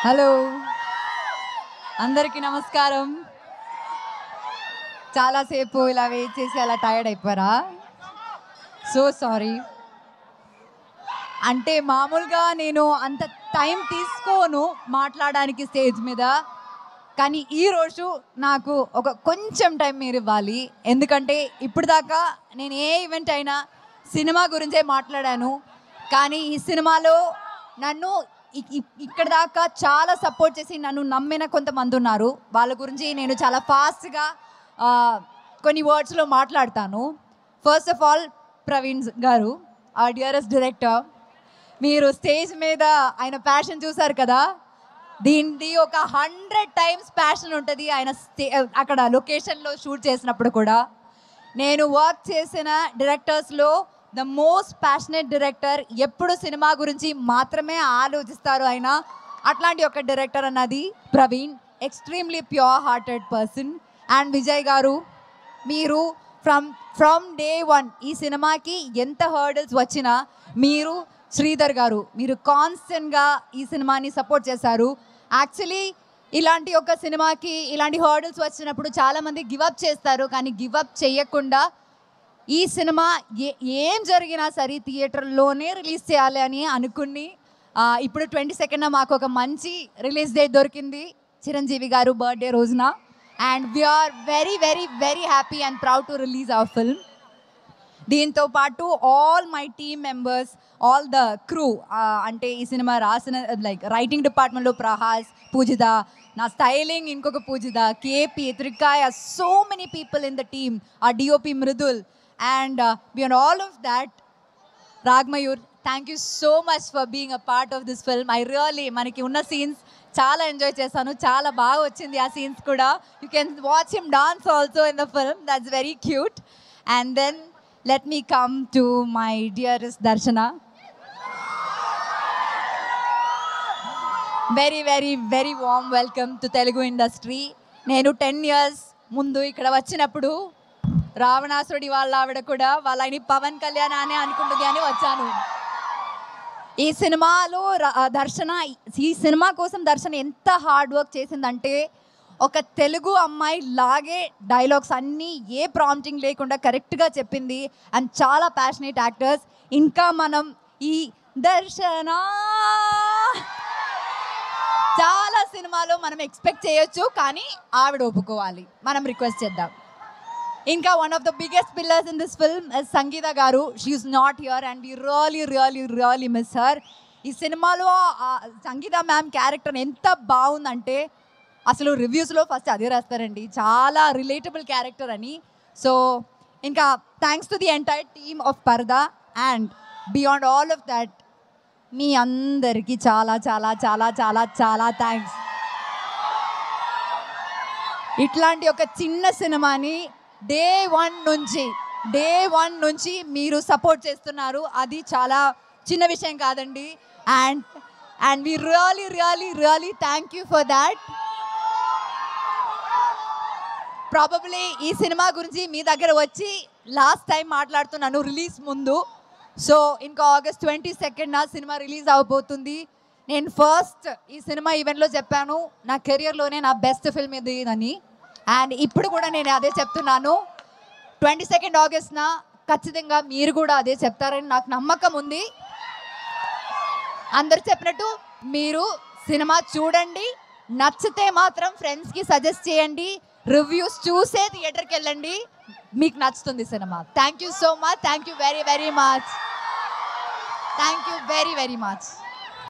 Hello అందరికీ నమస్కారం. చాలాసేపు ఇలా వెయిట్ చేసి అలా టైర్డ్ అయిపోయారా? So sorry. అంటే మామూలుగా నేను అంత టైం తీసుకోను మాట్లాడడానికి స్టేజ్ మీద, కానీ ఈరోజు నాకు ఒక కొంచెం టైం మీరు ఇవ్వాలి. ఎందుకంటే ఇప్పుడు దాకా నేను ఏ ఈవెంట్ అయినా సినిమా గురించే మాట్లాడాను, కానీ ఈ సినిమాలో నన్ను ఇక్కడ దాకా చాలా సపోర్ట్ చేసి నన్ను నమ్మిన కొంతమంది ఉన్నారు. వాళ్ళ గురించి నేను చాలా ఫాస్ట్గా కొన్ని వర్డ్స్లో మాట్లాడతాను. ఫస్ట్ ఆఫ్ ఆల్ ప్రవీణ్ గారు, ఆ డియరెస్ట్ డైరెక్టర్. మీరు స్టేజ్ మీద ఆయన ప్యాషన్ చూసారు కదా, దీనికి ఒక 100 టైమ్స్ ప్యాషన్ ఉంటుంది ఆయన అక్కడ లొకేషన్లో షూట్ చేసినప్పుడు కూడా. నేను వర్క్ చేసిన డైరెక్టర్స్లో ద మోస్ట్ ప్యాషనేట్ డైరెక్టర్, ఎప్పుడు సినిమా గురించి మాత్రమే ఆలోచిస్తారు ఆయన. అట్లాంటి ఒక డైరెక్టర్ అన్నది Praveen. Extremely pure hearted person. And Vijay గారు, మీరు ఫ్రమ్ డే వన్ ఈ సినిమాకి ఎంత హర్డల్స్ వచ్చినా మీరు, శ్రీధర్ గారు, మీరు కాన్స్టెంట్గా ఈ సినిమాని సపోర్ట్ చేశారు. యాక్చువల్లీ ఇలాంటి ఒక సినిమాకి ఇలాంటి హర్డల్స్ వచ్చినప్పుడు చాలామంది గివప్ చేస్తారు, కానీ గివప్ చేయకుండా ఈ సినిమా ఏం జరిగినా సరే థియేటర్లోనే రిలీజ్ చేయాలి అని అనుకుని ఇప్పుడు 22న మాకు ఒక మంచి రిలీజ్ డేట్ దొరికింది, చిరంజీవి గారు బర్త్డే రోజున. And we're very very very happy and proud to release our film. దీంతో పాటు all my team members, all the crew, అంటే ఈ సినిమా రాసిన రైటింగ్ డిపార్ట్మెంట్లో ప్రహాస్, పూజిత, నా స్టైలింగ్ ఇంకొక Pujitha, KP, Trikaya, so many people in the team, ఆ DOP Mridul. And beyond all of that, Ragmayur, thank you so much for being a part of this film. I really, manaki unna scenes చాలా enjoy చేశాను, చాలా బాగా వచ్చింది ఆ scenes కూడా. You can watch him dance also in the film, that's very cute. And then let me come to my dearest Darshana. Very very very warm welcome to Telugu industry. నేను 10 years ముందు ఇక్కడ వచ్చినప్పుడు రావణాసురుడి వాళ్ళ ఆవిడ కూడా వాళ్ళని పవన్ కళ్యాణ్ అనే అనుకుంటుంది అని వచ్చాను. ఈ సినిమాలో ఈ సినిమా కోసం దర్శన ఎంత హార్డ్ వర్క్ చేసిందంటే, ఒక తెలుగు అమ్మాయి లాగే డైలాగ్స్ అన్నీ ఏ ప్రాంప్టింగ్ లేకుండా కరెక్ట్గా చెప్పింది. అండ్ చాలా ప్యాషనేట్ యాక్టర్స్. ఇంకా మనం ఈ దర్శన చాలా సినిమాలో మనం ఎక్స్పెక్ట్ చేయొచ్చు, కానీ ఆవిడ ఒప్పుకోవాలి, మనం రిక్వెస్ట్ చేద్దాం. ఇంకా one of the biggest pillars in this film is Sangeetha garu. She is not here and we really really really miss her. ఈ సినిమాలో సంగీత మ్యామ్ క్యారెక్టర్ ఎంత బాగుందంటే అసలు రివ్యూస్లో ఫస్ట్ అదే రాస్తారండి, చాలా రిలేటబుల్ క్యారెక్టర్ అని. సో ఇంకా thanks to the entire team of Paradha. And beyond all of that మీ అందరికీ చాలా చాలా చాలా చాలా చాలా థ్యాంక్స్. ఇట్లాంటి ఒక చిన్న సినిమాని డే వన్ నుంచి మీరు సపోర్ట్ చేస్తున్నారు, అది చాలా చిన్న విషయం కాదండి. And we really really really thank you for that. Probably ఈ సినిమా గురించి మీ దగ్గర వచ్చి లాస్ట్ టైం మాట్లాడుతున్నాను రిలీజ్ ముందు. సో ఇంకా ఆగస్ట్ 22న సినిమా రిలీజ్ అవబోతుంది. నేను ఫస్ట్ ఈ సినిమా ఈవెంట్లో చెప్పాను, నా కెరియర్లోనే నా బెస్ట్ ఫిల్మ్ ఇది అని. అండ్ ఇప్పుడు కూడా నేను అదే చెప్తున్నాను. 22 ఆగస్ట్న ఖచ్చితంగా మీరు కూడా అదే చెప్తారని నాకు నమ్మకం ఉంది. అందరు చెప్పినట్టు మీరు సినిమా చూడండి, నచ్చితే మాత్రం ఫ్రెండ్స్కి సజెస్ట్ చేయండి, రివ్యూస్ చూసే థియేటర్కి వెళ్ళండి, మీకు నచ్చుతుంది cinema. Thank you so much. Thank you very very much. Thank you very very much.